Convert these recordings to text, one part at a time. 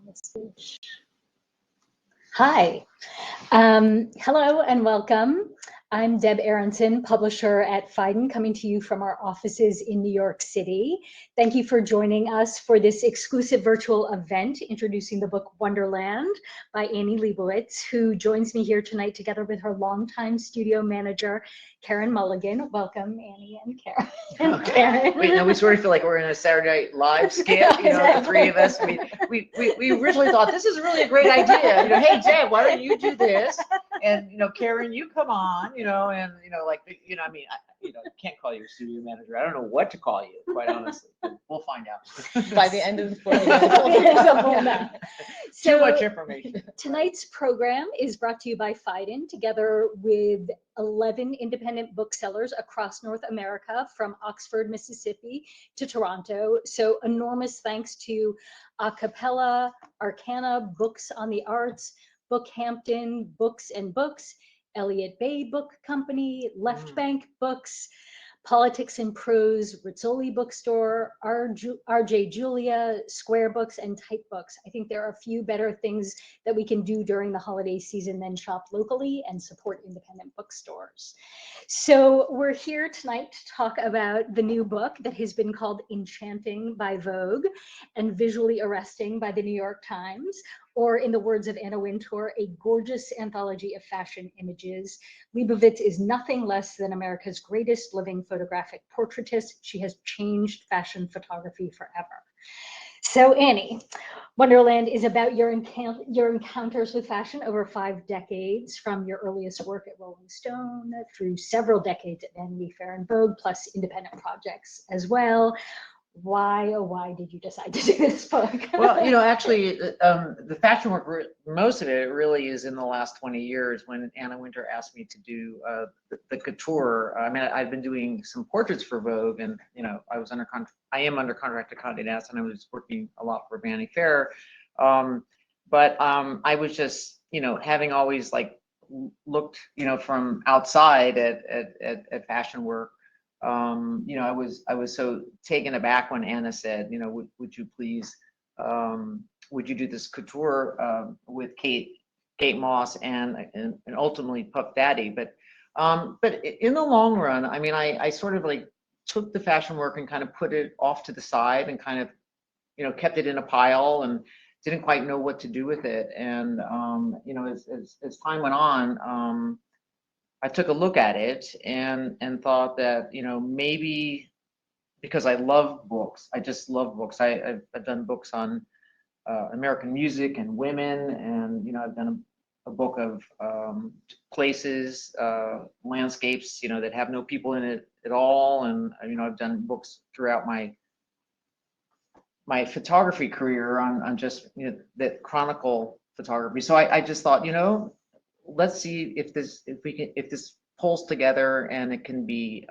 Message. Hi, hello and welcome. I'm Deb Aaronson, publisher at Phaidon, coming to you from our offices in New York City. Thank you for joining us for this exclusive virtual event introducing the book Wonderland by Annie Leibovitz, who joins me here tonight together with her longtime studio manager, Karen Mulligan. Welcome, Annie and Karen. Karen. Wait, no, we sort of feel like we're in a Saturday Night Live skit, the three of us. We originally thought this is really a great idea. Hey, Deb, why don't you do this? And, Karen, you come on, and, I mean, I can't call you a studio manager. I don't know what to call you, quite honestly. We'll find out. By the end of the 40 minutes. Too much information. Tonight's program is brought to you by Phaidon, together with 11 independent booksellers across North America, from Oxford, Mississippi to Toronto. So enormous thanks to Acapella, Arcana, Books on the Arts, Bookhampton, Books and Books, Elliott Bay Book Company, Left Bank Books, Politics and Prose, Rizzoli Bookstore, RJ Julia, Square Books, and Type Books. I think there are a few better things that we can do during the holiday season than shop locally and support independent bookstores. So we're here tonight to talk about the new book that has been called Enchanting by Vogue and Visually Arresting by the New York Times, or in the words of Anna Wintour, a gorgeous anthology of fashion images. Leibovitz is nothing less than America's greatest living photographic portraitist. She has changed fashion photography forever. So Annie, Wonderland is about your encounters with fashion over 5 decades, from your earliest work at Rolling Stone through several decades at Vanity Fair and Vogue, plus independent projects as well. Why, oh, why did you decide to do this book? Well, actually, the fashion work, most of it really is in the last 20 years when Anna Wintour asked me to do the couture. I mean, I've been doing some portraits for Vogue, and, I am under contract to Condé Nast, and I was working a lot for Vanity Fair. But I was just, having always looked, from outside at fashion work. I was so taken aback when Anna said, would you please, would you do this couture with Kate Moss and ultimately Puff Daddy? But in the long run, I mean, I sort of took the fashion work and kind of put it off to the side and kind of, kept it in a pile and didn't quite know what to do with it. And, as time went on, I took a look at it and thought that, maybe because I love books, I just love books. I've done books on American music and women, and, I've done a book of places, landscapes, that have no people in it at all. And, I've done books throughout my photography career on just, that chronicle photography. So I just thought, let's see if this pulls together and it can be,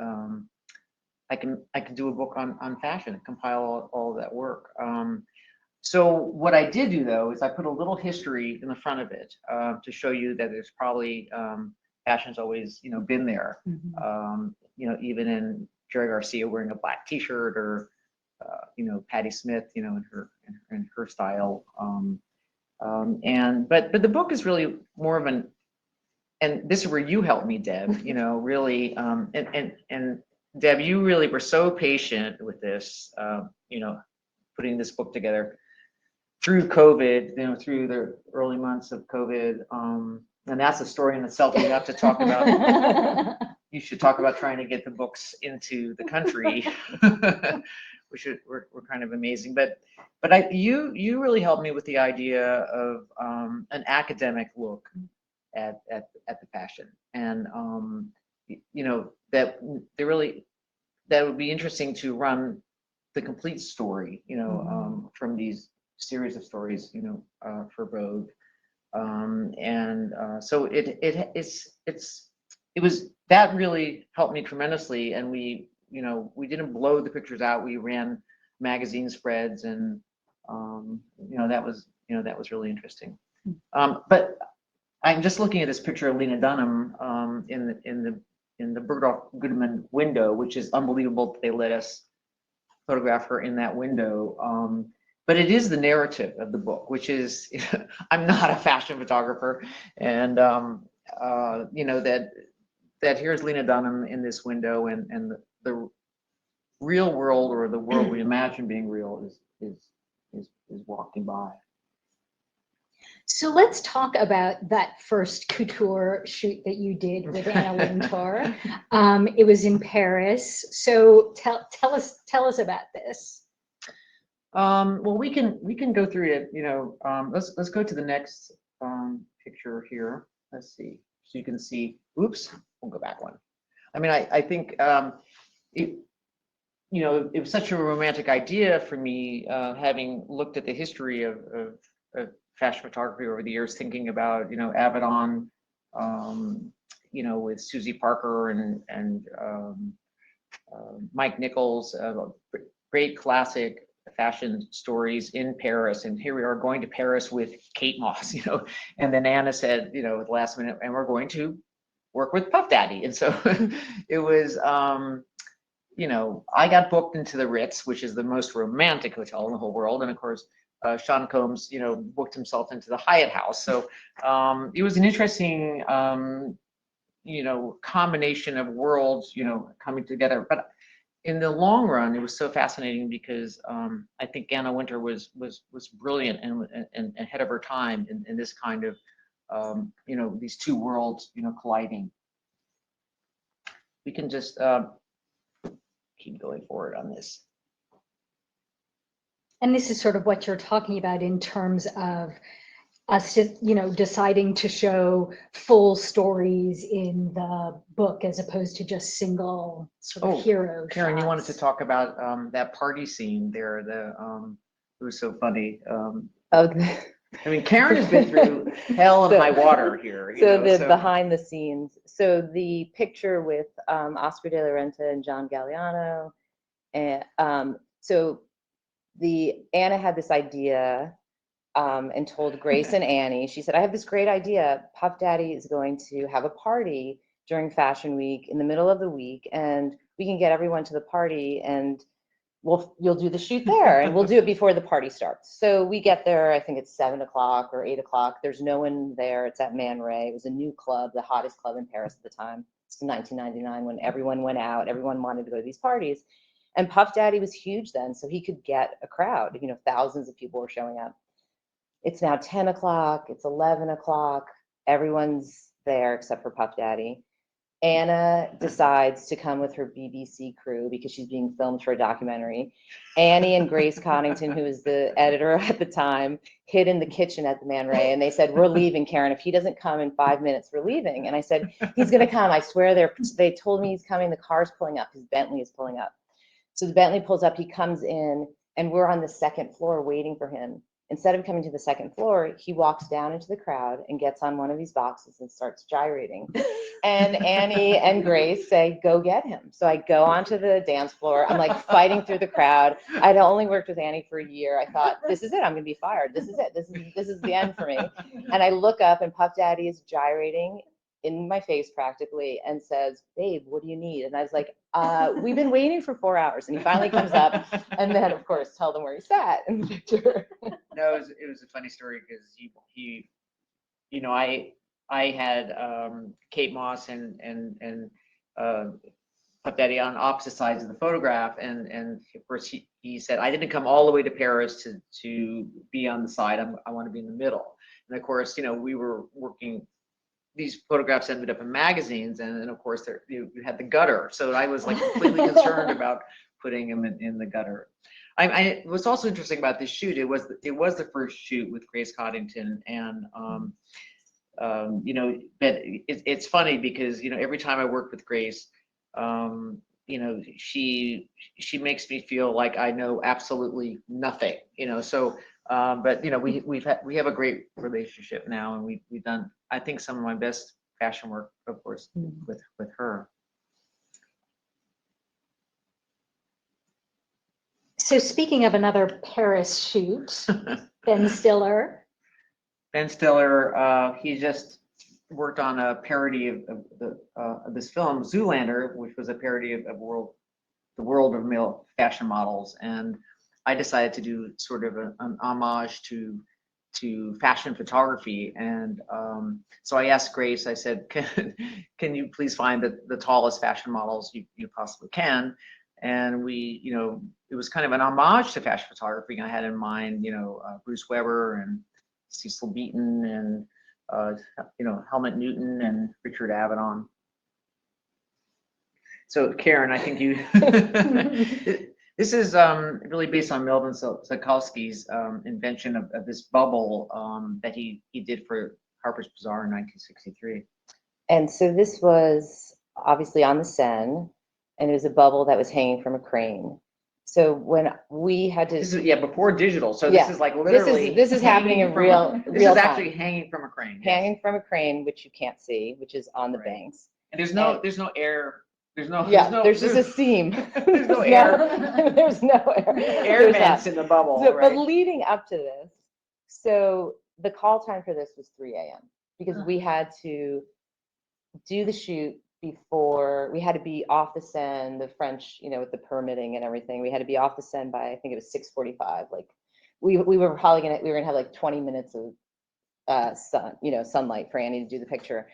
I can do a book on fashion and compile all of that work. So what I did do, though, is I put a little history in the front of it to show you that there's probably fashion's always, been there. Even in Jerry Garcia wearing a black T-shirt, or Patti Smith, in her style. But the book is really more of an, and this is where you helped me, Deb, really, and Deb, you really were so patient with this, putting this book together through COVID, through the early months of COVID. And that's a story in itself we have to talk about. You should talk about trying to get the books into the country, which were kind of amazing. But you really helped me with the idea of an academic look at the fashion, and that would be interesting to run the complete story, from these series of stories, for Vogue, so it was that really helped me tremendously, and we didn't blow the pictures out. We ran magazine spreads, and that was really interesting. But I'm just looking at this picture of Lena Dunham in the Bergdorf Goodman window, which is unbelievable that they let us photograph her in that window. but it is the narrative of the book, which is, I'm not a fashion photographer, and you know, that here's Lena Dunham in this window, and the real world, or the world we imagine being real, is walking by. So let's talk about that first couture shoot that you did with Anna Wintour. It was in Paris. So tell us about this. Well, we can go through it. You know, let's go to the next picture here. Let's see, so you can see. Oops, we'll go back one. I mean, I think it. You know, it was such a romantic idea for me, having looked at the history of fashion photography over the years, thinking about, you know, Avedon, you know, with Susie Parker and Mike Nichols, great classic fashion stories in Paris. And here we are going to Paris with Kate Moss, you know, and then Anna said, you know, at the last minute, and we're going to work with Puff Daddy. And so it was, you know, I got booked into the Ritz, which is the most romantic hotel in the whole world. And of course, Sean Combs, you know, booked himself into the Hyatt House. So it was an interesting, you know, combination of worlds, you know, coming together. But in the long run, it was so fascinating because I think Anna Wintour was brilliant and ahead of her time in this kind of, you know, these two worlds, you know, colliding. We can just keep going forward on this. And this is sort of what you're talking about in terms of us, you know, deciding to show full stories in the book as opposed to just single sort of hero Karen, shots. you wanted to talk about that party scene there. It was so funny. I mean, Karen has been through hell and high water here. So behind the scenes. So the picture with Oscar de la Renta and John Galliano, and so Anna had this idea and told Grace and Annie. She said, "I have this great idea. Puff Daddy is going to have a party during Fashion Week in the middle of the week, and we can get everyone to the party and." You'll do the shoot there, and we'll do it before the party starts. So we get there, I think it's 7 o'clock or 8 o'clock. There's no one there. It's at Man Ray. It was a new club, the hottest club in Paris at the time. It's 1999 when everyone went out. Everyone wanted to go to these parties. And Puff Daddy was huge then, so he could get a crowd. You know, thousands of people were showing up. It's now 10 o'clock. It's 11 o'clock. Everyone's there except for Puff Daddy. Anna decides to come with her BBC crew because she's being filmed for a documentary. Annie and Grace Coddington, who was the editor at the time, hid in the kitchen at the Man Ray, and they said, "We're leaving, Karen. If he doesn't come in 5 minutes, we're leaving." And I said, "He's going to come. I swear they told me he's coming. The car's pulling up. His Bentley is pulling up." So the Bentley pulls up. He comes in, and we're on the second floor waiting for him. Instead of coming to the second floor, he walks down into the crowd and gets on one of these boxes and starts gyrating. And Annie and Grace say, "Go get him." So I go onto the dance floor. I'm like fighting through the crowd. I'd only worked with Annie for a year. I thought, this is it. I'm going to be fired. This is it. This is the end for me. And I look up, and Puff Daddy is gyrating in my face practically and says, "Babe, what do you need?" And I was like, "We've been waiting for 4 hours." And he finally comes up, and then of course tell them where he sat in the picture. No, it was a funny story because he, you know, I had Kate Moss and Puff Daddy on opposite sides of the photograph, and of course he said, "I didn't come all the way to Paris to be on the side. I want to be in the middle." And of course, you know, we were working. These photographs ended up in magazines, and of course you had the gutter. So I was like completely concerned about putting him in the gutter. What's also interesting about this shoot, it was the first shoot with Grace Coddington, and you know, but it's funny because, you know, every time I work with Grace, you know, she makes me feel like I know absolutely nothing, you know. So but you know, we have a great relationship now, and we've done, I think, some of my best fashion work, of course, with her. So speaking of another Paris shoot, Ben Stiller. Ben Stiller, he just worked on a parody of this film Zoolander, which was a parody of the world of male fashion models, and I decided to do sort of an homage to fashion photography, and so I asked Grace. I said, "Can you please find the tallest fashion models you possibly can?" And we, it was kind of an homage to fashion photography. I had in mind, Bruce Weber and Cecil Beaton and Helmut Newton and Richard Avedon. So Karen, I think you. This is really based on Melvin Sakowski's invention of this bubble that he did for Harper's Bazaar in 1963. And so this was obviously on the Seine, and it was a bubble that was hanging from a crane. So when we had to, this is before digital. So yeah, this is like literally this is happening in real This is time. actually hanging from a crane. Hanging from a crane, which you can't see, which is on the Right. banks. And there's no air. There's just a seam. There's no air. There's no air. Air vents in the bubble. So, right? But leading up to this, so the call time for this was 3 a.m. because we had to do the shoot before, we had to be off the Seine, the French, with the permitting and everything. We had to be off the Seine by, I think it was 6:45. Like we were probably gonna have like 20 minutes of sunlight for Annie to do the picture.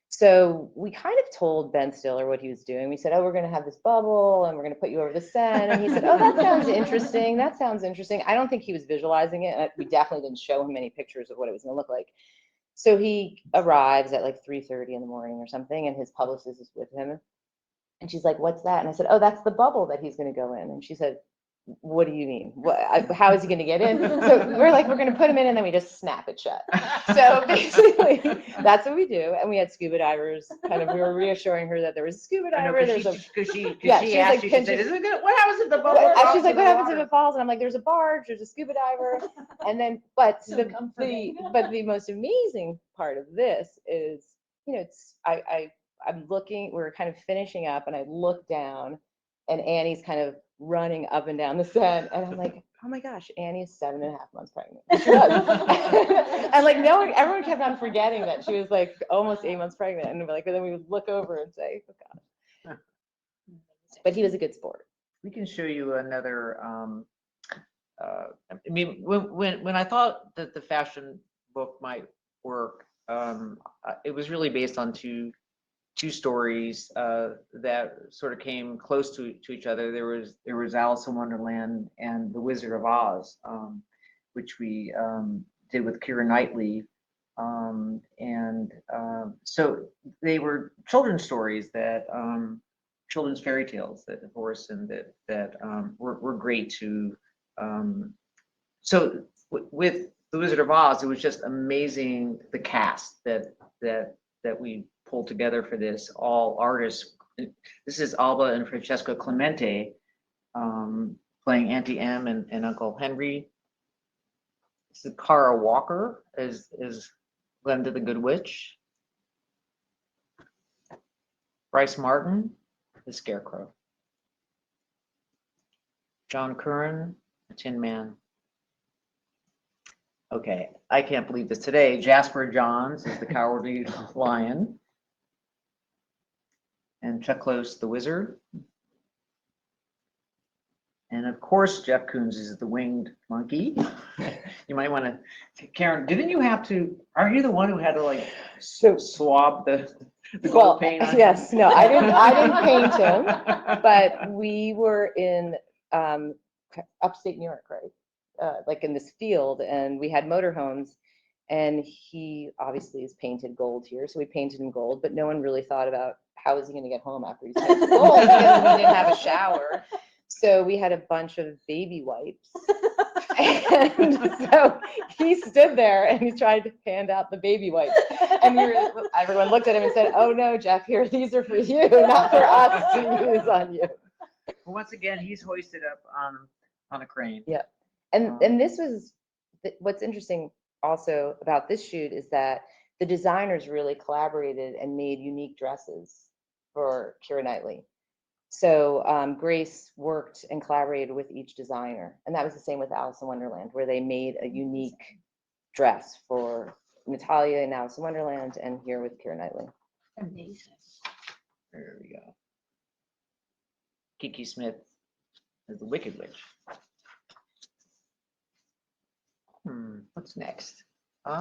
So we kind of told Ben Stiller what he was doing. We said, "Oh, we're going to have this bubble and we're going to put you over the Seine." And he said, "Oh, that sounds interesting. That sounds interesting." I don't think he was visualizing it. We definitely didn't show him any pictures of what it was going to look like. So he arrives at like 3:30 in the morning or something, and his publicist is with him. And she's like, "What's that?" And I said, "Oh, that's the bubble that he's going to go in." And she said, "What do you mean? How is he going to get in?" So we're like, "We're going to put him in and then we just snap it shut." So basically, that's what we do. And we had scuba divers. We were reassuring her that there was a scuba diver. Because she Yeah, asked, like, she said, what happens if the bubble and falls she's like, in "What the happens if water?" it falls?" And I'm like, "There's a barge, there's a scuba diver." And then, but So the comforting. most amazing part of this is, I'm looking, we're kind of finishing up, and I look down, and Annie's kind of running up and down the Seine, and I'm like, "Oh my gosh, Annie is 7.5 months pregnant." She was. And like everyone kept on forgetting that she was like almost 8 months pregnant, and then we would look over and say, "Oh God." But he was a good sport. We can show you another. I mean, when I thought that the fashion book might work, it was really based on two stories that sort of came close to each other. There was Alice in Wonderland and The Wizard of Oz, which we did with Keira Knightley, and so they were children's stories that children's fairy tales that Horace and that were great to. So with The Wizard of Oz, it was just amazing, the cast that we pulled together for this, all artists. This is Alba and Francesca Clemente playing Auntie Em and Uncle Henry. This is Cara Walker is Glenda the Good Witch. Bryce Martin, the Scarecrow. John Curran, the Tin Man. Okay, I can't believe this today. Jasper Johns is the Cowardly Lion. And Chuck Close, the Wizard. And of course, Jeff Koons is the Winged Monkey. You might want to, Karen, didn't you have to, are you the one who had to like swab the gold paint on yes, no, I didn't paint him, but we were in upstate New York, right? Like in this field, and we had motorhomes, and he obviously is painted gold here, so we painted him gold, but no one really thought about how is he going to get home after he's painted gold because we didn't have a shower. So we had a bunch of baby wipes. And so he stood there and he tried to hand out the baby wipes. And everyone looked at him and said, "Oh no, Jeff, here, these are for you, not for us to use on you." Once again, he's hoisted up on a crane. Yeah. And this was, what's interesting also about this shoot is that the designers really collaborated and made unique dresses for Keira Knightley. So Grace worked and collaborated with each designer. And that was the same with Alice in Wonderland, where they made a unique dress for Natalia in Alice in Wonderland and here with Keira Knightley. Amazing. There we go. Kiki Smith is the Wicked Witch. What's next? Do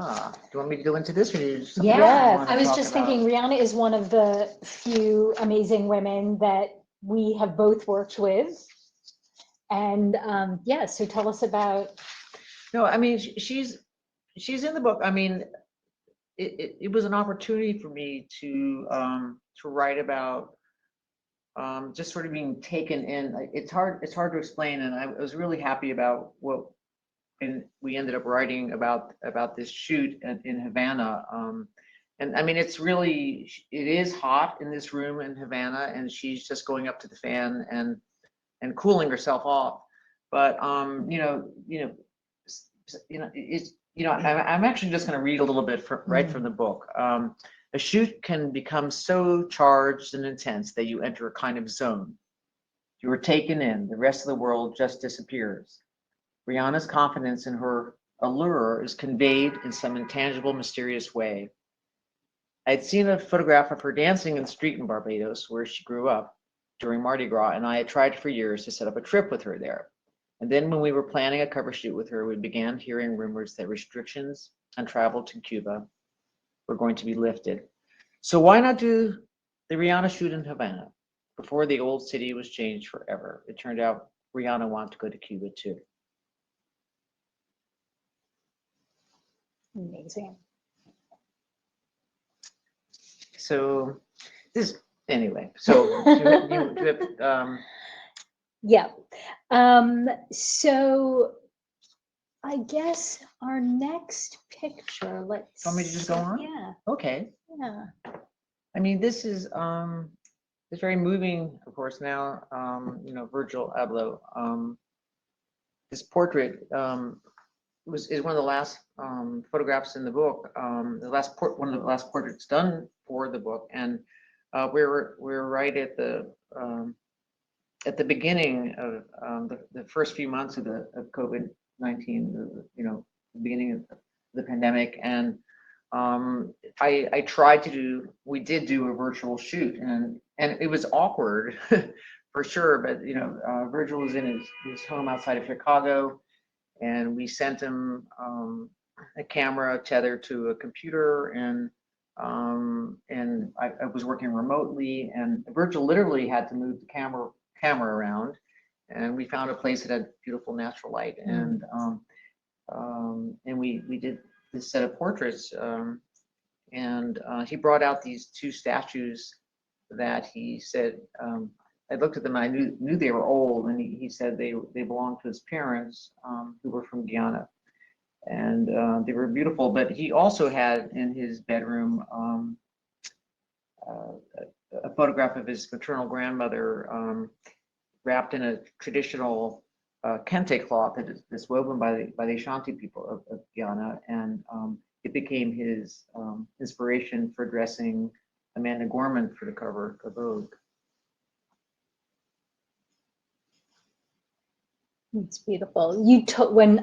you want me to go into this, or do you just Yeah, wanna I was talk just about- thinking Rihanna is one of the few amazing women that we have both worked with. And yeah, so tell us about. No, I mean, she's in the book. I mean, it was an opportunity for me to write about just sort of being taken in. It's hard to explain, and I was really happy about what, and we ended up writing about this shoot in Havana. And I mean, it is hot in this room in Havana, and she's just going up to the fan and cooling herself off. But I'm actually just going to read a little bit right from the book. A shoot can become so charged and intense that you enter a kind of zone. You are taken in. The rest of the world just disappears. Rihanna's confidence in her allure is conveyed in some intangible, mysterious way. I had seen a photograph of her dancing in the street in Barbados, where she grew up, during Mardi Gras, and I had tried for years to set up a trip with her there. And then when we were planning a cover shoot with her, we began hearing rumors that restrictions on travel to Cuba were going to be lifted. So why not do the Rihanna shoot in Havana before the old city was changed forever? It turned out Rihanna wanted to go to Cuba too. Amazing. So this, anyway, so you have, Yeah. So I guess our next picture, let's. Want me to just go on? Yeah. okay. Yeah. I mean, this is it's very moving, of course, now, Virgil Abloh. This portrait is one of the last photographs in the book, one of the last portraits done for the book, and we're right at the beginning of the first few months of COVID-19, the beginning of the pandemic, and I tried to do. We did do a virtual shoot, and it was awkward for sure. But Virgil was in his home outside of Chicago, and we sent him a camera tethered to a computer, and I was working remotely, and Virgil literally had to move the camera around, and we found a place that had beautiful natural light, and we did this set of portraits, and he brought out these two statues that he said, I looked at them, and I knew they were old, and he said they belonged to his parents, who were from Guyana, and they were beautiful. But he also had in his bedroom a photograph of his maternal grandmother, wrapped in a traditional kente cloth that's woven by the Ashanti people of Guyana, and it became his inspiration for dressing Amanda Gorman for the cover of Vogue. It's beautiful.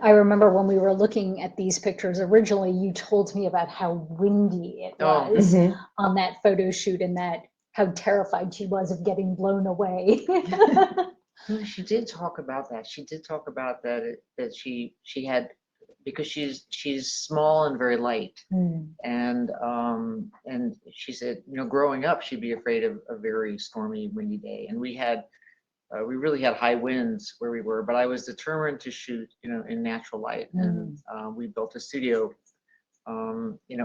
I remember when we were looking at these pictures originally, you told me about how windy it was on that photo shoot, and how terrified she was of getting blown away. She did talk about that. She did talk about that she had, because she's small and very light, and she said, growing up she'd be afraid of a very stormy, windy day, and we really had high winds where we were, but I was determined to shoot in natural light, and we built a studio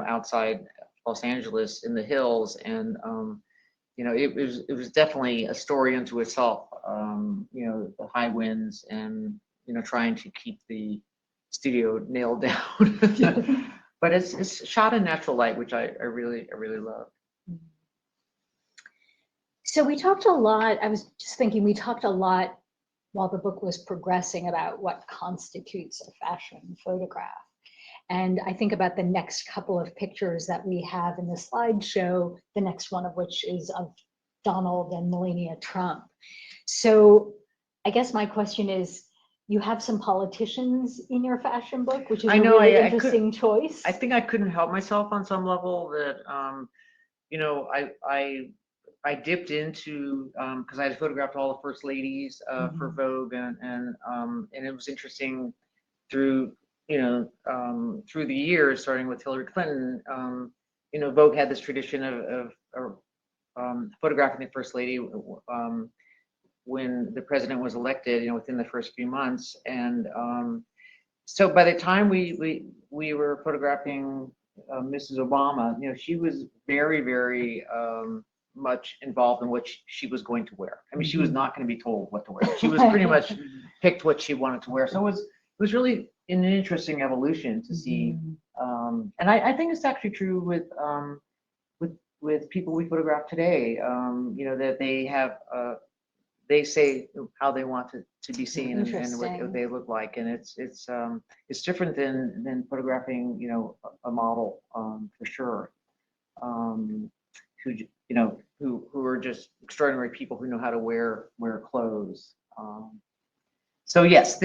outside Los Angeles in the hills, and it was definitely a story unto itself, the high winds, and trying to keep the studio nailed down. But it's shot in natural light, which I really love. So we talked a lot, I was just thinking, we talked a lot while the book was progressing about what constitutes a fashion photograph. And I think about the next couple of pictures that we have in the slideshow, the next one of which is of Donald and Melania Trump. So I guess my question is, you have some politicians in your fashion book, which is a really interesting choice. I think I couldn't help myself on some level that, I dipped into, because I had photographed all the first ladies for Vogue, and it was interesting through through the years, starting with Hillary Clinton, Vogue had this tradition of photographing the First Lady when the president was elected, within the first few months. And so by the time we were photographing Mrs. Obama, she was very, very much involved in what she was going to wear. I mean, she was not going to be told what to wear. She was pretty much picked what she wanted to wear. So it was really an interesting evolution to see. And I think it's actually true with people we photograph today, that they have, they say how they want to be seen and what they look like. And it's different than photographing, a model, for sure. Who are just extraordinary people who know how to wear clothes. So yes,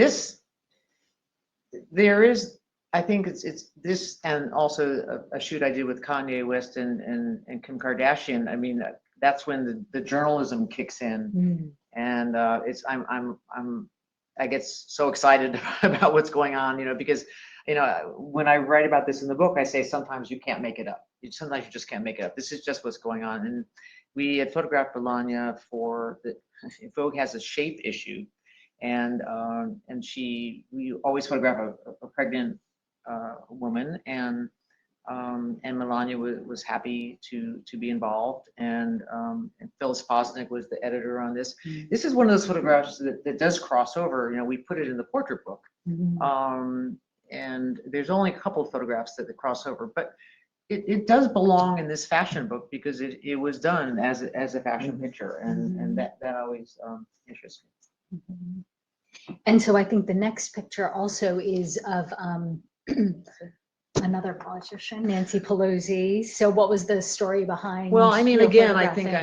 there is, I think it's this, and also a shoot I did with Kanye West and Kim Kardashian. I mean, that's when the journalism kicks in, and I get so excited about what's going on, because when I write about this in the book, I say sometimes you can't make it up. Sometimes you just can't make it up. This is just what's going on. And we had photographed Melania for Vogue has a shape issue, and we always photograph a pregnant woman, and Melania was happy to be involved, and Phyllis Posnick was the editor on this. This is one of those photographs that does cross over. We put it in the portrait book, and there's only a couple of photographs that cross over, but it does belong in this fashion book because it was done as a fashion picture, and that always interests me. And so I think the next picture also is of another politician, Nancy Pelosi. So what was the story behind? Well, I mean, again, I think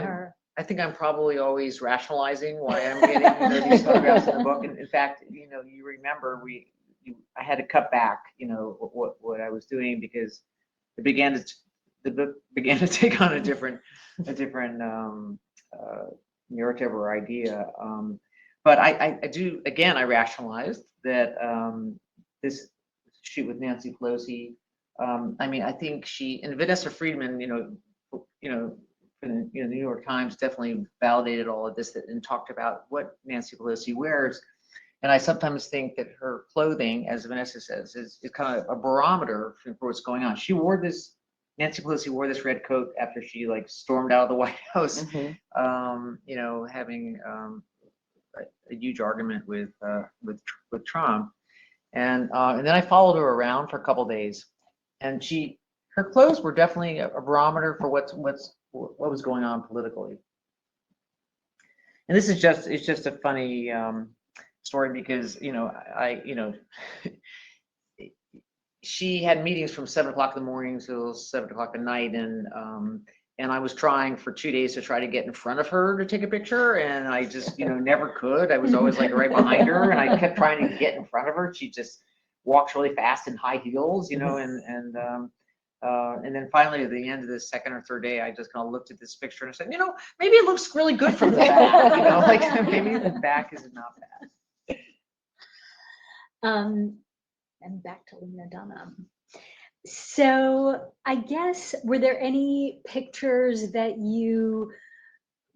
I'm probably always rationalizing why I'm getting these photographs in the book. And in fact, you remember I had to cut back, what I was doing because the book began to take on a different narrative or idea. But I do, again, I rationalized that this shoot with Nancy Pelosi, I mean, I think and Vanessa Friedman, the New York Times definitely validated all of this and talked about what Nancy Pelosi wears. And I sometimes think that her clothing, as Vanessa says, is kind of a barometer for what's going on. Nancy Pelosi wore this red coat after she stormed out of the White House, having a huge argument with Trump, and then I followed her around for a couple of days, and her clothes were definitely a barometer for what was going on politically. And this is just a funny story because she had meetings from 7 o'clock in the morning till 7 o'clock at night, and I was trying for 2 days to try to get in front of her to take a picture, and I just never could. I was always right behind her, and I kept trying to get in front of her. She just walks really fast in high heels, and then finally at the end of the second or third day, I just kind of looked at this picture and I said, maybe it looks really good from the back, maybe the back is not bad. And back to Lena Dunham. So I guess, were there any pictures that you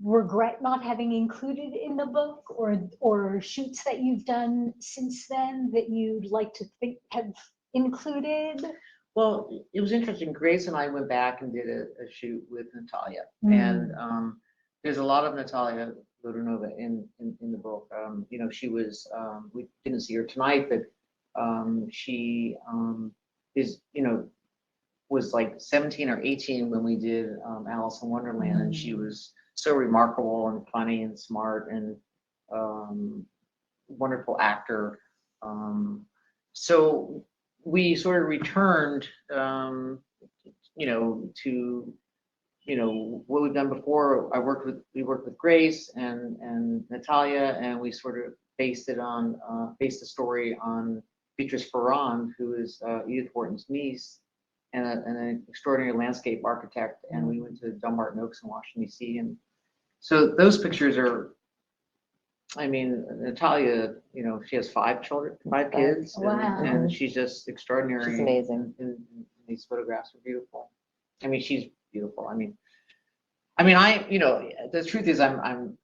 regret not having included in the book, or shoots that you've done since then that you'd like to think have included? Well, it was interesting. Grace and I went back and did a shoot with Natalia, and there's a lot of Natalia Vodunova in the book. She was, we didn't see her tonight, but she is, was 17 or 18 when we did Alice in Wonderland, and she was so remarkable and funny and smart and wonderful actor. So we sort of returned, to what we've done before. We worked with Grace and Natalia, and we sort of based the story on Beatrice Ferrand, who is Edith Wharton's niece and an extraordinary landscape architect. And we went to Dumbarton Oaks in Washington, D.C. And so those pictures are, I mean, Natalia she has 5 kids, Wow. and she's just extraordinary. She's amazing. And these photographs are beautiful. I mean, she's beautiful. I mean, the truth is, I'm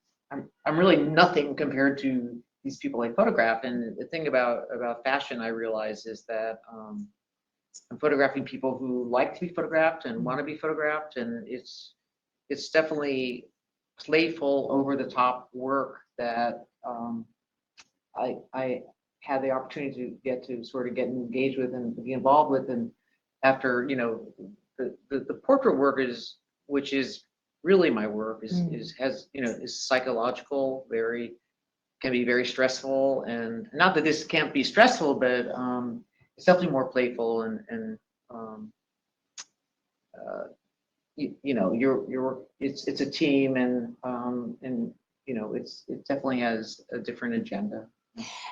really nothing compared to these people I photographed. And the thing about fashion, I realize, is that I'm photographing people who like to be photographed and want to be photographed, and it's definitely playful, over the top work that I had the opportunity to get engaged with and be involved with. And after, the portrait work which is really my work, is psychological, can be very stressful, and not that this can't be stressful, but it's definitely more playful, and it's a team, and it definitely has a different agenda.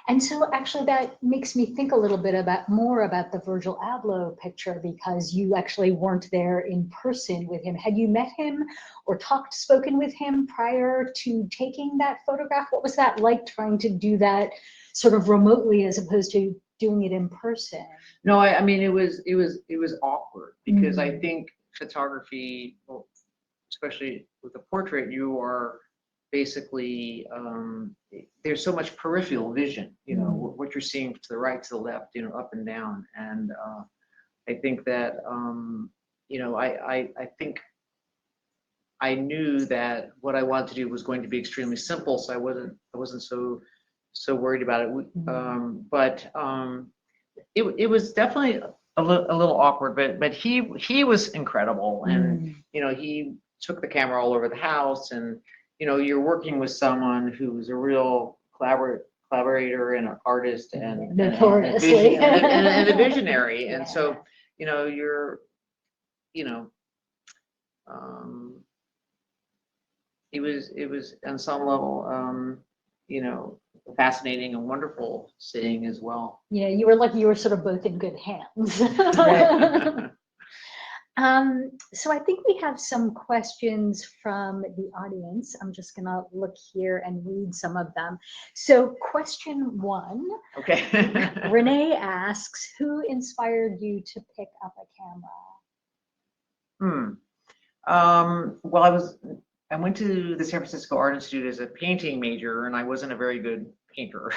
And so actually that makes me think a little bit more about the Virgil Abloh picture, because you actually weren't there in person with him. Had you met him or spoken with him prior to taking that photograph? What was that like, trying to do that sort of remotely as opposed to doing it in person? No, I mean, it was awkward, because I think photography, well, especially with a portrait, you are basically, there's so much peripheral vision, what you're seeing to the right, to the left, up and down. And I think that, I think I knew that what I wanted to do was going to be extremely simple, so I wasn't so worried about it. But it was definitely a little awkward, but he was incredible, and he took the camera all over the house, and you're working with someone who's a real collaborator and an artist and a visionary. And so, you're, it was on some level, fascinating and wonderful seeing as well. Yeah, you were lucky. You were sort of both in good hands. Right. So I think we have some questions from the audience. I'm just gonna look here and read some of them. So question 1, Okay. Renee asks, who inspired you to pick up a camera? Well, I went to the San Francisco Art Institute as a painting major, and I wasn't a very good painter.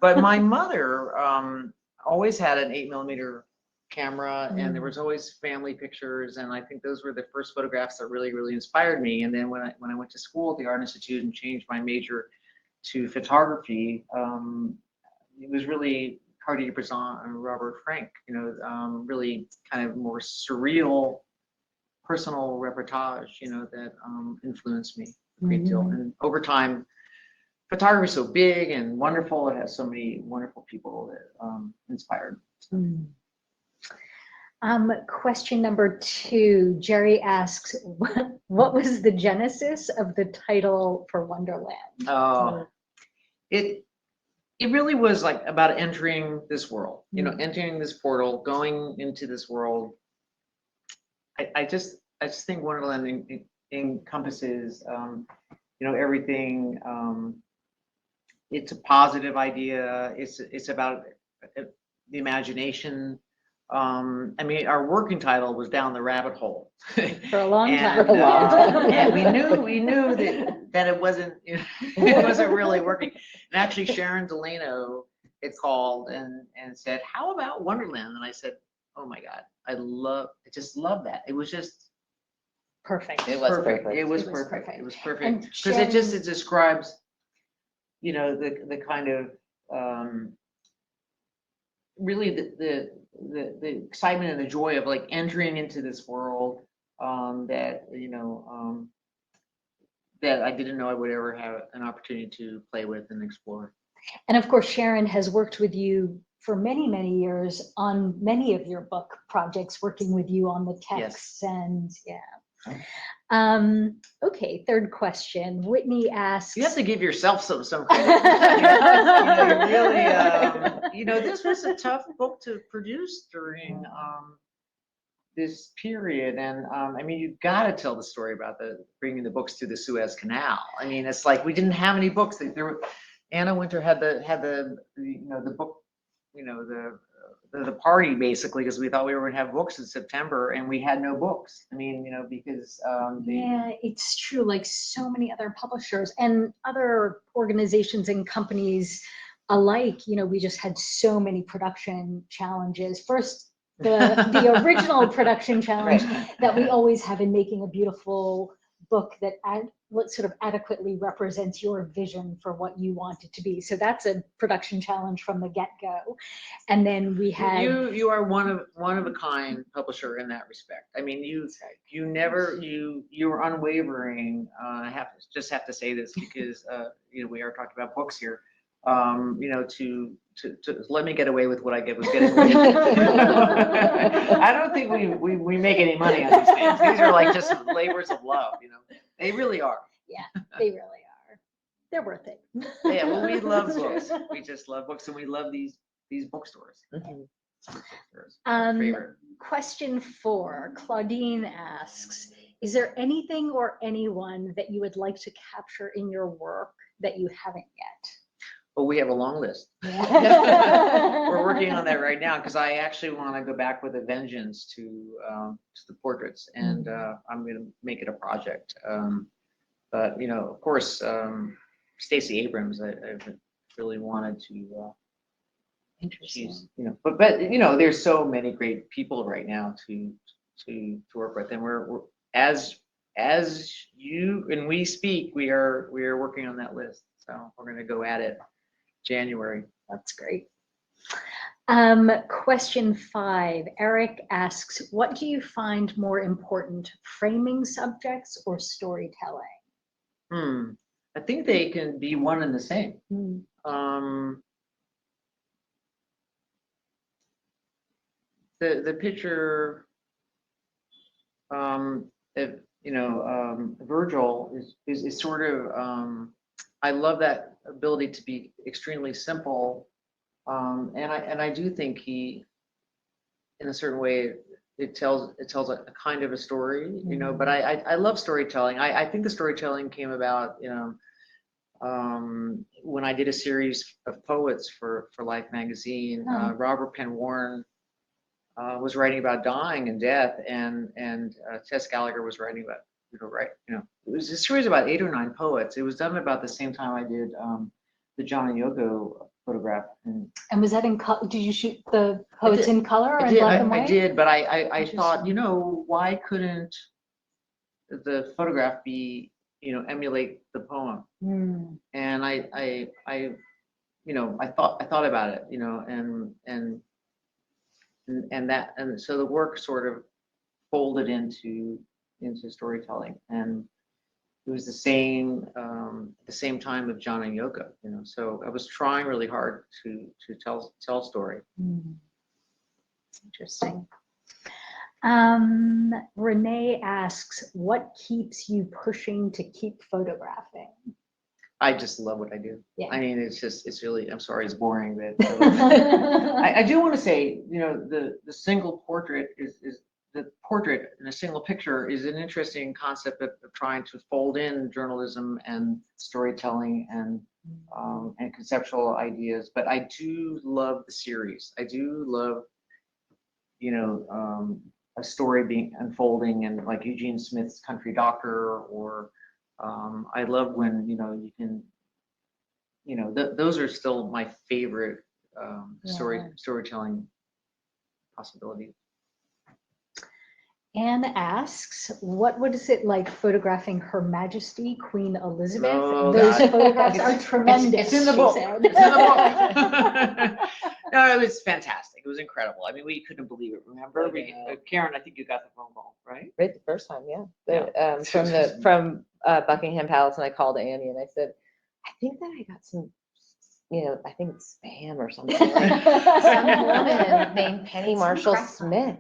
But my mother always had an 8mm camera, and there was always family pictures, and I think those were the first photographs that really, really inspired me. And then when I went to school at the Art Institute and changed my major to photography, it was really Cartier-Bresson and Robert Frank, really kind of more surreal, personal reportage, that influenced me a great deal. And over time, photography is so big and wonderful. It has so many wonderful people that inspired. Question number 2, Jerry asks, what was the genesis of the title for Wonderland? Oh, it really was like about entering this world, entering this portal, going into this world. I just think Wonderland encompasses, everything. It's a positive idea. It's about the imagination. I mean, our working title was Down the Rabbit Hole For a long time. And we knew that it wasn't it wasn't really working. And actually, Sharon Delano had called and said, "How about Wonderland?" And I said, "Oh my God, I just love that." It was just perfect. It was perfect. perfect. It was perfect. It was perfect because Sharon, it describes, the kind of really the excitement and the joy of like entering into this world that that I didn't know I would ever have an opportunity to play with and explore. And of course, Sharon has worked with you for many, many years on many of your book projects, working with you on the texts. Yes. And okay, third question. Whitney asks. You have to give yourself some credit. Really, this was a tough book to produce during this period, and I mean, you've got to tell the story about bringing the books through the Suez Canal. I mean, it's like we didn't have any books. Anna Wintour had the the book, the party basically, because we thought we were going to have books in September and we had no books. I mean, because yeah, it's true. Like so many other publishers and other organizations and companies alike, we just had so many production challenges. First, the original production challenge that we always have in making a beautiful book that sort of adequately represents your vision for what you want it to be. So that's a production challenge from the get-go. And then we had you are one of a kind publisher in that respect. I mean, you were unwavering. I have to say this because we are talking about books here. To let me get away with what I was getting away with. I don't think we make any money on these things. These are like just labors of love, They really are. Yeah, they really are. They're worth it. Yeah, well, we love books. We just love books, and we love these bookstores. Favorite. Question 4, Claudine asks, is there anything or anyone that you would like to capture in your work that you haven't yet? Well, we have a long list. Yeah. We're working on that right now because I actually want to go back with a vengeance to the portraits, and I'm going to make it a project. But of course, Stacey Abrams, I've really wanted to. Interesting. But there's so many great people right now to work with, and we're as you and we speak, we are working on that list. So we're going to go at it. January. That's great. Question 5, Eric asks, what do you find more important, framing subjects or storytelling? I think they can be one and the same. The picture, Virgil is sort of, I love that ability to be extremely simple, and I do think he, in a certain way, it tells a kind of a story, But I love storytelling. I think the storytelling came about, when I did a series of poets for Life magazine. Robert Penn Warren was writing about dying and death, and Tess Gallagher was writing about. It was a series about 8 or 9 poets. It was done about the same time I did the John and Yoko photograph. And was that in color? Did you shoot the poets in color or in black and white? I did, but I thought, why couldn't the photograph be, emulate the poem? And I thought about it, and so the work sort of folded into storytelling, and it was the same time of John and Yoko, so I was trying really hard to tell story. Interesting. Renee asks, what keeps you pushing to keep photographing? I just love what I do. Yeah. I mean, it's really, I'm sorry, it's boring, but I do want to say, the single portrait is the portrait in a single picture is an interesting concept of trying to fold in journalism and storytelling and conceptual ideas. But I do love the series. I do love, a story being unfolding, and like Eugene Smith's Country Doctor, or I love when you can, those are still my favorite storytelling possibilities. Anne asks, what was it like photographing Her Majesty Queen Elizabeth? Oh, Those God. photographs are tremendous. It's in the book. It's in the book. No, it was fantastic. It was incredible. I mean, we couldn't believe it. Remember, Karen, I think you got the phone call, right? Right, the first time, yeah. From Buckingham Palace, and I called Annie and I said, I think that I got some, I think it's spam or something. Some woman named Penny Marshall Smith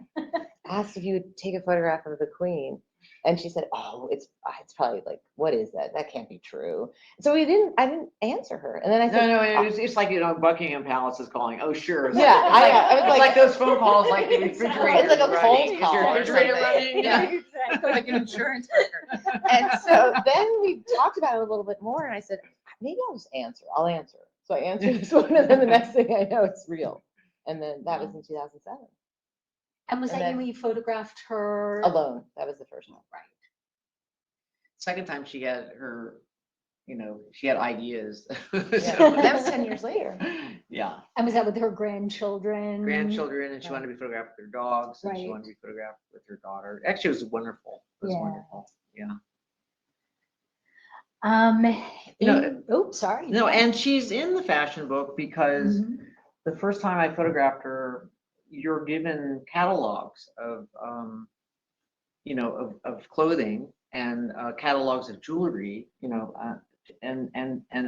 asked if you would take a photograph of the Queen, and she said, "Oh, it's probably like, what is that? That can't be true." So I didn't answer her, and then I said, "No, it's like Buckingham Palace is calling. Oh, sure." Yeah, I was like those phone calls, like the refrigerator. It's like a cold call. Is your refrigerator running? Yeah, exactly. like an insurance broker. And so then we talked about it a little bit more, and I said, maybe I'll just answer. I'll answer. So I answered this one, and then the next thing I know, it's real. And then that was in 2007. And was And that then- when you photographed her? Alone. That was the first one. Right. Second time she had her, she had ideas. Yeah. So- That was 10 years later. Yeah, And was that with her grandchildren? grandchildren, and she Right. wanted to be photographed with her dogs, and she Right. wanted to be photographed with her daughter. Actually, it was wonderful. It was Yeah. wonderful. Yeah. Sorry. No, and she's in the fashion book because Mhm. the first time I photographed her, you're given catalogs of, of clothing and catalogs of jewelry, and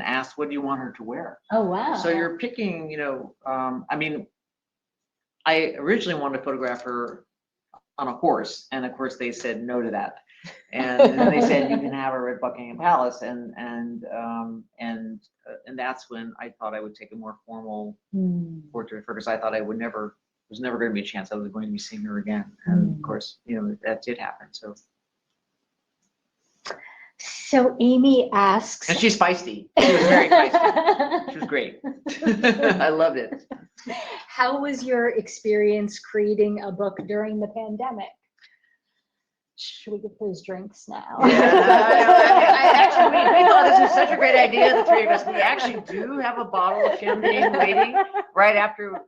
asked, what do you want her to wear? Oh, wow. So you're picking, I originally wanted to photograph her on a horse, and of course they said no to that. And then they said you can have her at Buckingham Palace, and that's when I thought I would take a more formal portrait of her, because I thought there was never going to be a chance I was going to be seeing her again. And of course, that did happen. So Amy asks. And she's feisty. She was very feisty. She was great. I loved it. How was your experience creating a book during the pandemic? Should we get those drinks now? I actually, we thought this was such a great idea, the three of us. We actually do have a bottle of champagne waiting right after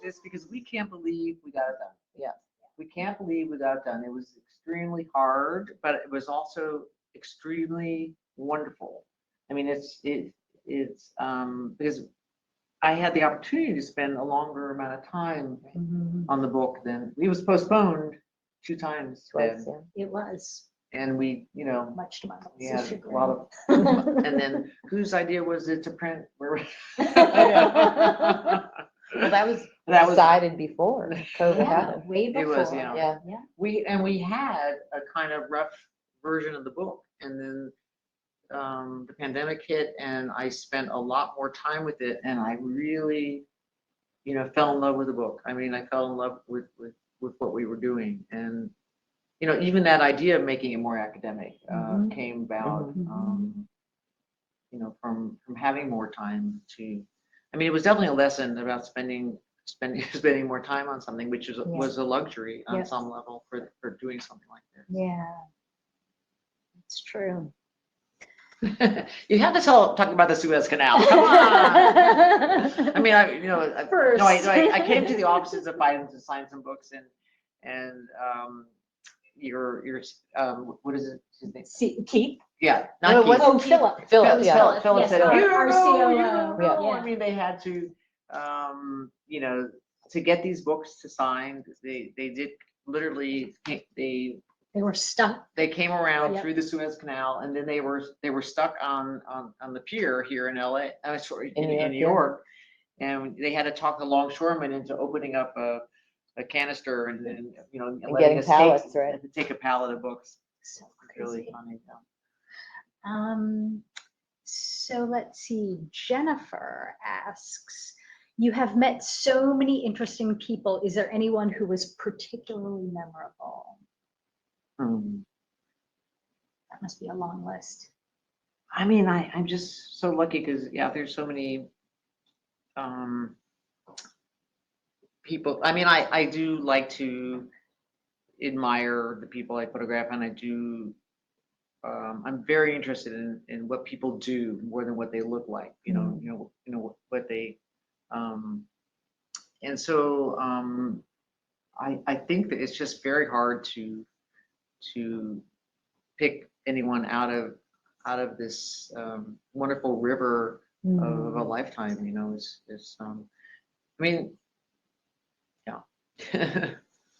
this, because we can't believe we got it done. Yeah. We can't believe we got it done. It was extremely hard, but it was also extremely wonderful. I mean, it's because I had the opportunity to spend a longer amount of time on the book than it was postponed 2 times. Twice, then. yeah. It was, And we, much to my we had sister. a lot of, and then whose idea was it to print? Well, that was That was, decided before COVID Yeah, happened. way It before. was, yeah. Yeah. we had a kind of rough version of the book, and then the pandemic hit, and I spent a lot more time with it, and I really, fell in love with the book. I mean, I fell in love with what we were doing, and even that idea of making it more academic came about, from having more time to. I mean, it was definitely a lesson about spending more time on something, which was a luxury on some level for doing something like this. Yeah, it's true. You have to talk about the Suez Canal. Come on. I mean, First. I came to the offices of Phaidon to sign some books, and your what is it? His name? Keith? Yeah, No, not it Keith. wasn't Oh, Philip. Philip, yeah. Philip Yes, said, our "You don't know, COO. you don't know." Yeah. I mean, they had to, to get these books to sign. They did literally. They were stuck. They came around Yep. through the Suez Canal, and then they were stuck on the pier here in LA, in New York, and they had to talk the longshoremen into opening up a canister and then And letting getting us pallets, right? take a pallet of books. So It's really crazy. funny. So let's see. Jennifer asks, you have met so many interesting people. Is there anyone who was particularly memorable? That must be a long list. I mean, I'm just so lucky because there's so many people. I mean, I do like to admire the people I photograph, and I do. I'm very interested in what people do more than what they look like. What they. And so I think that it's just very hard to pick anyone out of this wonderful river of a lifetime. I mean, yeah.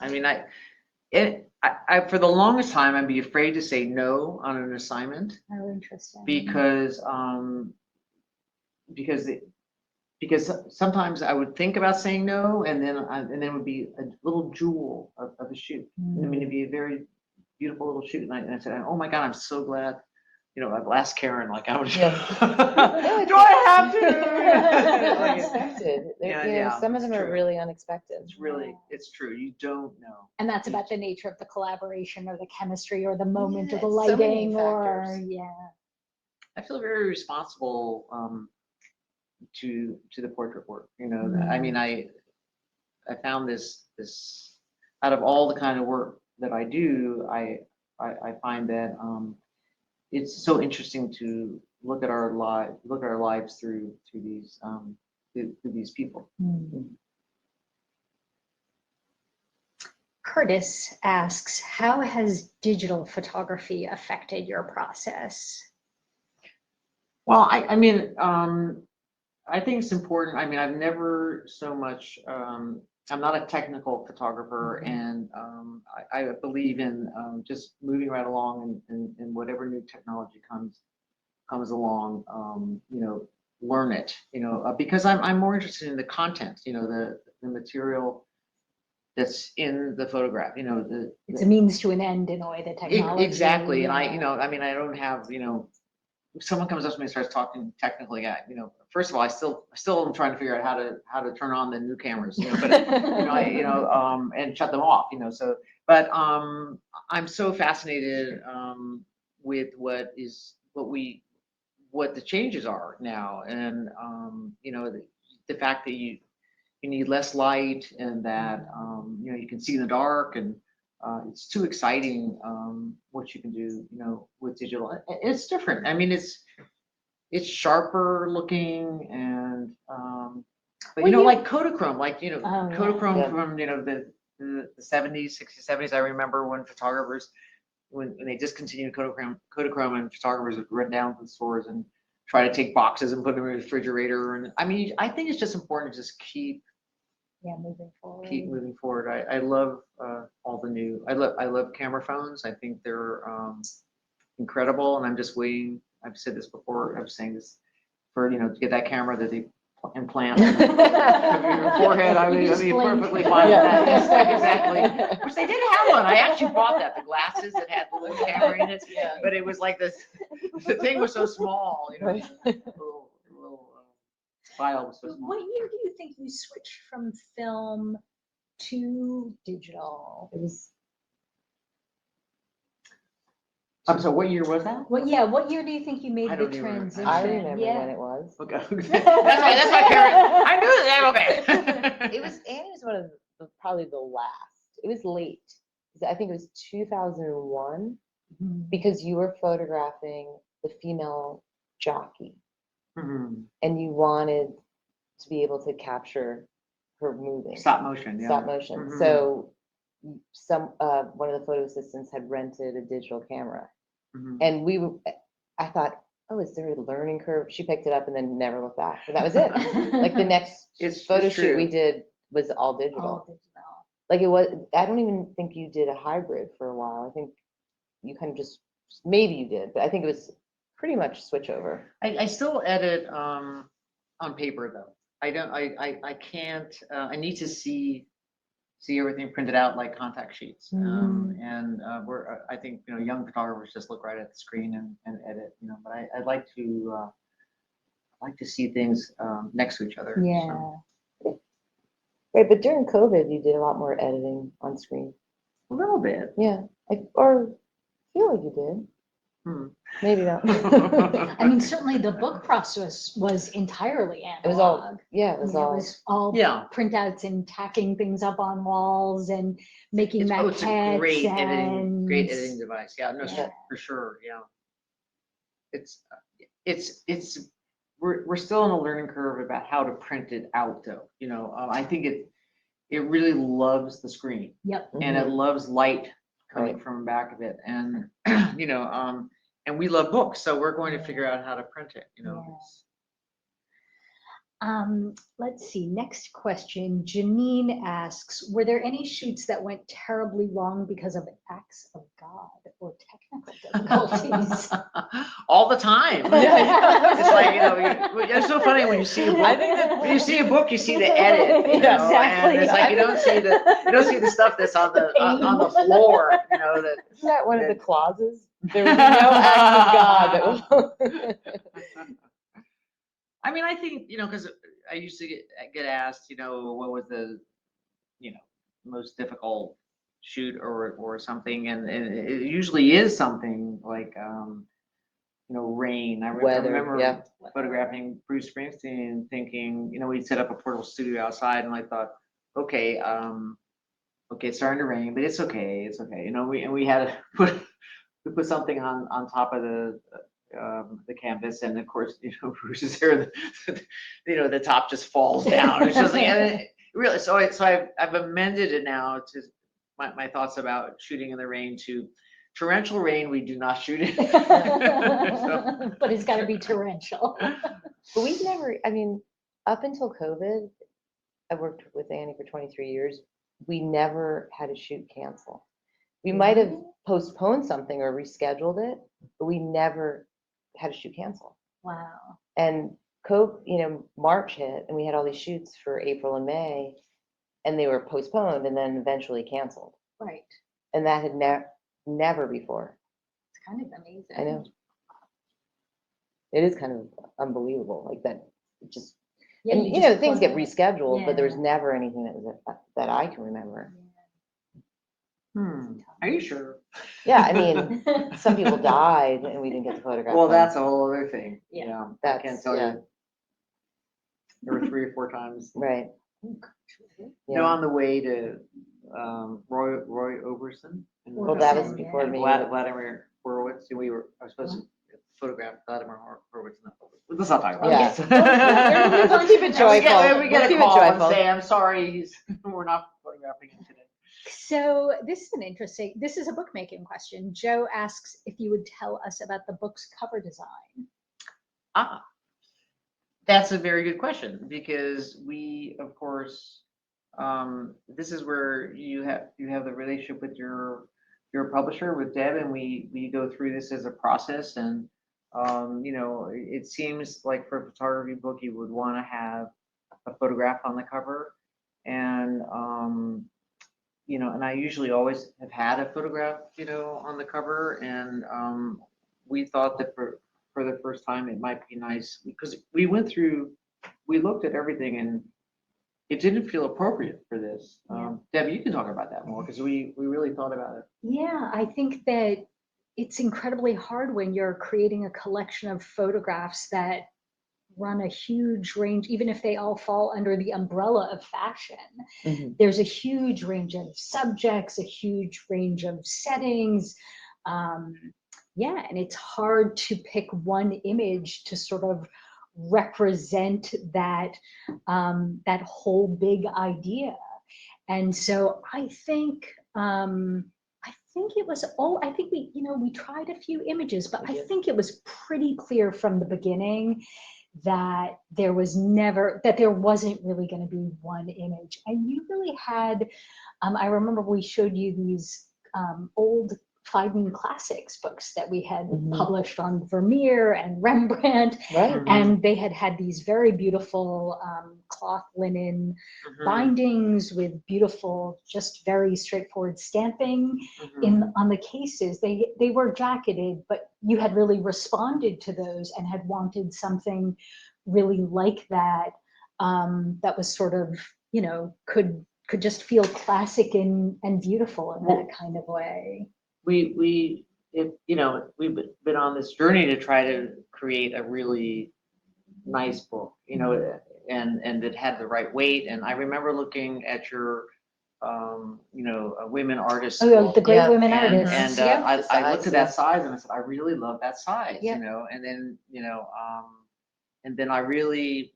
I mean, I for the longest time I'd be afraid to say no on an assignment Oh, interesting. because sometimes I would think about saying no, and then it would be a little jewel of a shoot. I mean, it'd be a very beautiful little shoot, and I said, oh my God, I'm so glad. I've asked Karen, like, I was. Yeah. Do I have to? Unexpected. Some of them are really unexpected. It's true. You don't know. And that's about the nature of the collaboration or the chemistry or the moment or the Yeah, so many lighting or, factors. yeah. I feel very responsible to the portrait work. You know, I mean, I found this out of all the kind of work that I do, I find that it's so interesting to look at our lives through these people. Curtis asks, how has digital photography affected your process? Well, I mean, I think it's important. I mean, I've never so much, I'm not a technical photographer, and I believe in just moving right along and whatever new technology comes along, you know, learn it, you know, because I'm more interested in the content, you know, the material that's in the photograph, you know, It's a means to an end in a way, the technology. Exactly. And you know, I mean, I don't have, you know, if someone comes up to me and starts talking technically, you know, first of all, I still am trying to figure out how to turn on the new cameras, you know, but you know, and shut them off, you know. So, but I'm so fascinated with what the changes are now, and you know, the fact that you need less light, and that you know, you can see in the dark, and it's too exciting what you can do, you know, with digital. It's different. I mean, it's sharper looking, and but you know, like Kodachrome, like, you know, Kodachrome from, you know, the 70s, 60s, 70s. I remember when photographers, when they discontinued Kodachrome, and photographers would run down to the stores and try to take boxes and put them in the refrigerator. And I mean, I think it's just important to just keep moving forward. I love all the new. I love camera phones. I think they're incredible, and I'm just waiting. I've said this before. I'm saying this for, you know, to get that camera that they implant in your forehead. I mean, perfectly fine with that. Yes, exactly. Which they did have one. I actually bought that. The glasses that had the little camera in it. Yeah. But it was like this. The thing was so small. You know, little file was so small. What year do you think you switched from film to digital? It was. So what year was that? What year do you think you made the transition? I remember when it was. Okay. That's my parent. I knew that. Okay. It was one of probably the last. It was late. I think it was 2001, because you were photographing the female jockey, and you wanted to be able to capture her moving. Stop motion. Yeah. Stop motion. So one of the photo assistants had rented a digital camera, and I thought, oh, is there a learning curve? She picked it up and then never looked back. And that was it. Like the next photo shoot we did was all digital. Like it was, I don't even think you did a hybrid for a while. I think you kind of just, maybe you did, but I think it was pretty much switch over. I still edit on paper though. I can't, I need to see everything printed out like contact sheets. And I think, you know, young photographers just look right at the screen and edit, you know, but I'd like to see things next to each other. Yeah. So. Right, but during COVID, you did a lot more editing on screen. A little bit. Yeah, or I feel like you did. Maybe not. I mean, certainly the book process was entirely analog. It was all, it was all printouts and tacking things up on walls and making maquettes. It's a great editing device. Yeah, no, for sure. Yeah. It's we're still on a learning curve about how to print it out though. You know, I think it really loves the screen. Yep. And it loves light coming from the back of it, and you know, and we love books, so we're going to figure out how to print it, you know. Let's see, next question. Janine asks, were there any shoots that went terribly wrong because of acts of God or technical difficulties? All the time. It's like, you know, it's so funny when you see a book. When you see a book, you see the edit, you know, exactly. And it's like you don't see the stuff that's on the floor, you know. Isn't that one of the clauses? There was no acts of God that I mean, I think, you know, because I used to get asked, you know, what was the, you know, most difficult shoot or something, and it usually is something like rain. I Weather, remember yeah. photographing Bruce Springsteen, thinking, we'd set up a portable studio outside, and I thought, okay, it's starting to rain, but it's okay, we had to put something on top of the canvas, and of course, Bruce is there, the top just falls down. It's just like, and really, so I've amended it now to my thoughts about shooting in the rain to torrential rain. We do not shoot it. So. But it's got to be torrential. But we've never, up until COVID, I worked with Annie for 23 years. We never had a shoot cancel. We might have postponed something or rescheduled it, but we never had a shoot cancel. Wow. And March hit, and we had all these shoots for April and May, and they were postponed and then eventually canceled. Right. And that had never before. It's kind of amazing. I know. It is kind of unbelievable, like that. Just Yeah, and you just things get plug it. rescheduled, but there was Yeah. never anything that I can remember. Are you sure? Yeah, some people died and we didn't get to photograph Well, them. that's a whole other thing. Yeah. I can't tell yeah. you. There were 3 or 4 times. Right. On the way to Roy Oberson. Well, that was before me. Vladimir Horowitz. I was supposed to photograph Vladimir Horowitz. Let's not talk about Yeah. this. We'll keep it joyful. We get Keep a it call and joyful. say, I'm sorry, we're not photographing him today. So this is a bookmaking question. Joe asks if you would tell us about the book's cover design. That's a very good question, because we, of course, this is where you have the relationship with your publisher, with Deb, and we go through this as a process. And it seems like for a photography book, you would want to have a photograph on the cover, and and I usually always have had a photograph, on the cover, and we thought that for the first time it might be nice, because we looked at everything and it didn't feel appropriate for this. Deb, you can talk about that more, because we really thought about it. Yeah, I think that it's incredibly hard when you're creating a collection of photographs that run a huge range, even if they all fall under the umbrella of fashion. Mm-hmm. There's a huge range of subjects, a huge range of settings. And it's hard to pick one image to sort of represent that that whole big idea. And so I think it was I think we tried a few images, but I think it was pretty clear from the beginning that there wasn't really going to be one image. And you really had, I remember we showed you these old Phaidon classics books that we had published on Vermeer and Rembrandt, Right. and they had these very beautiful cloth linen bindings with beautiful, just very straightforward stamping on the cases. They were jacketed, but you had really responded to those and had wanted something really like that, that was sort of, could just feel classic and beautiful in that kind of way. We've been on this journey to try to create a really nice book, and it had the right weight. And I remember looking at your women artists. The great women and, artists. And I looked at that size and I said, I really love that size, and then, and then I really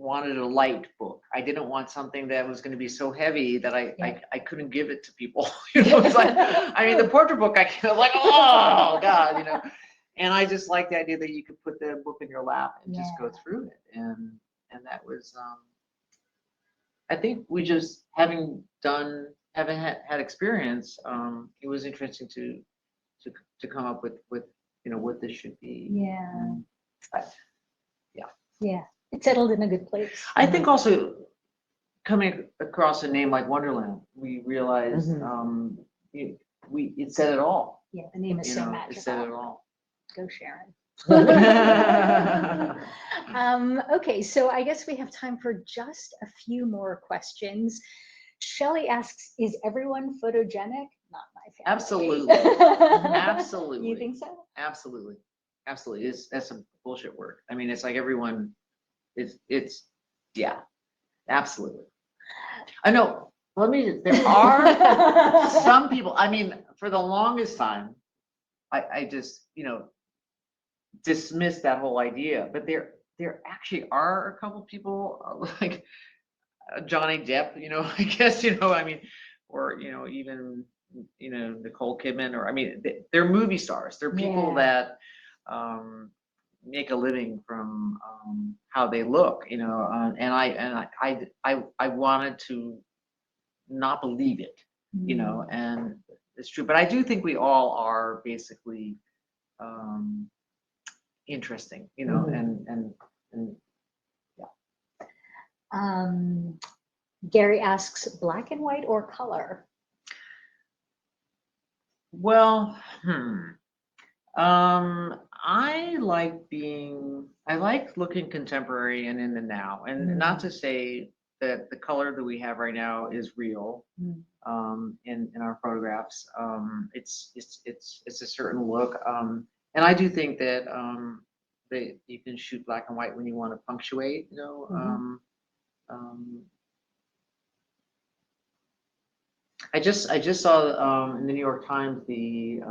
wanted a light book. I didn't want something that was going to be so heavy that I couldn't give it to people. It's like, the portrait book, I kind of like, oh God, and I just like the idea that you could put the book in your lap and just go through it. And that was, I think we just, having had experience, it was interesting to come up with what this should be. Yeah, it settled in a good place. I think also coming across a name like Wonderland, we realized it said it all. Yeah, the name is so magical. It said it all. Go, Sharon. Okay, so I guess we have time for just a few more questions. Shelley asks, is everyone photogenic? Not my family. Absolutely. Absolutely. You think so? Absolutely. absolutely. That's a bullshit word. I mean, it's like everyone, it's yeah, absolutely. I know. There are some people, I mean, for the longest time, I just, dismissed that whole idea, but there actually are a couple people like Johnny Depp, I guess, I mean, or, even, Nicole Kidman, or, I mean, they're movie stars. They're people that make a living from how they look, and I wanted to not believe it, and it's true. But I do think we all are basically interesting, and Gary asks, black and white or color? well, I like looking contemporary and in the now, and not to say that the color that we have right now is real, in our photographs. It's a certain look, and I do think that that you can shoot black and white when you want to punctuate, I just saw in the New York Times the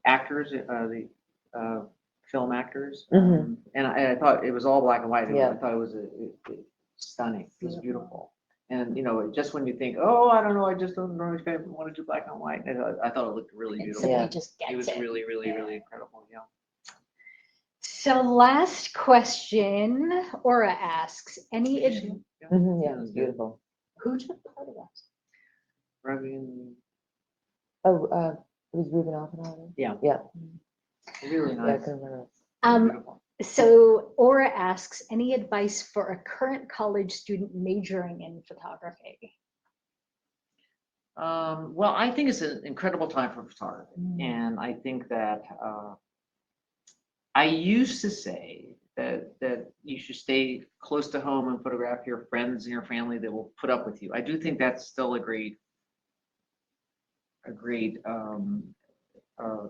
actors, the film actors, and I thought it was all black and white. Yeah. I thought it was stunning. It was beautiful. And just when you think, oh, I don't know, I just don't know if I want to do black and white, I thought it looked really beautiful. Somebody just gets It was really, really, really incredible. Yeah. So last question, Aura asks, any Yeah, Yeah, it was good. beautiful. who took photographs? Oh, it was Ruben Oppenheimer. Yeah. Yeah. Really Yeah, I nice. couldn't remember. Beautiful. So Aura asks, any advice for a current college student majoring in photography? Well, I think it's an incredible time for photography, and I think that I used to say that you should stay close to home and photograph your friends and your family that will put up with you. I do think that's still a great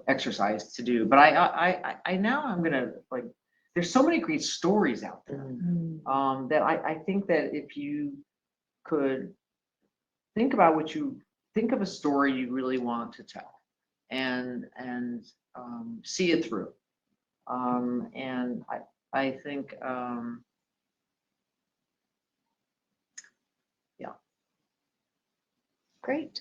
exercise to do. But I now I'm gonna like. There's so many great stories out there that I think that if you could think about think of a story you really want to tell, and see it through. And I think, yeah. Great.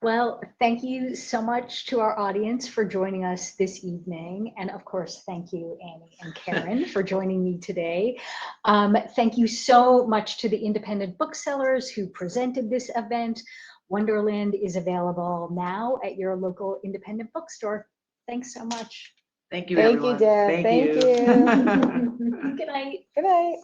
Well, thank you so much to our audience for joining us this evening. And of course, thank you, Annie and Karen, for joining me today. Thank you so much to the independent booksellers who presented this event. Wonderland is available now at your local independent bookstore. Thanks so much. Thank you, Thank everyone. you, Deb. Thank you. Good night. Good night.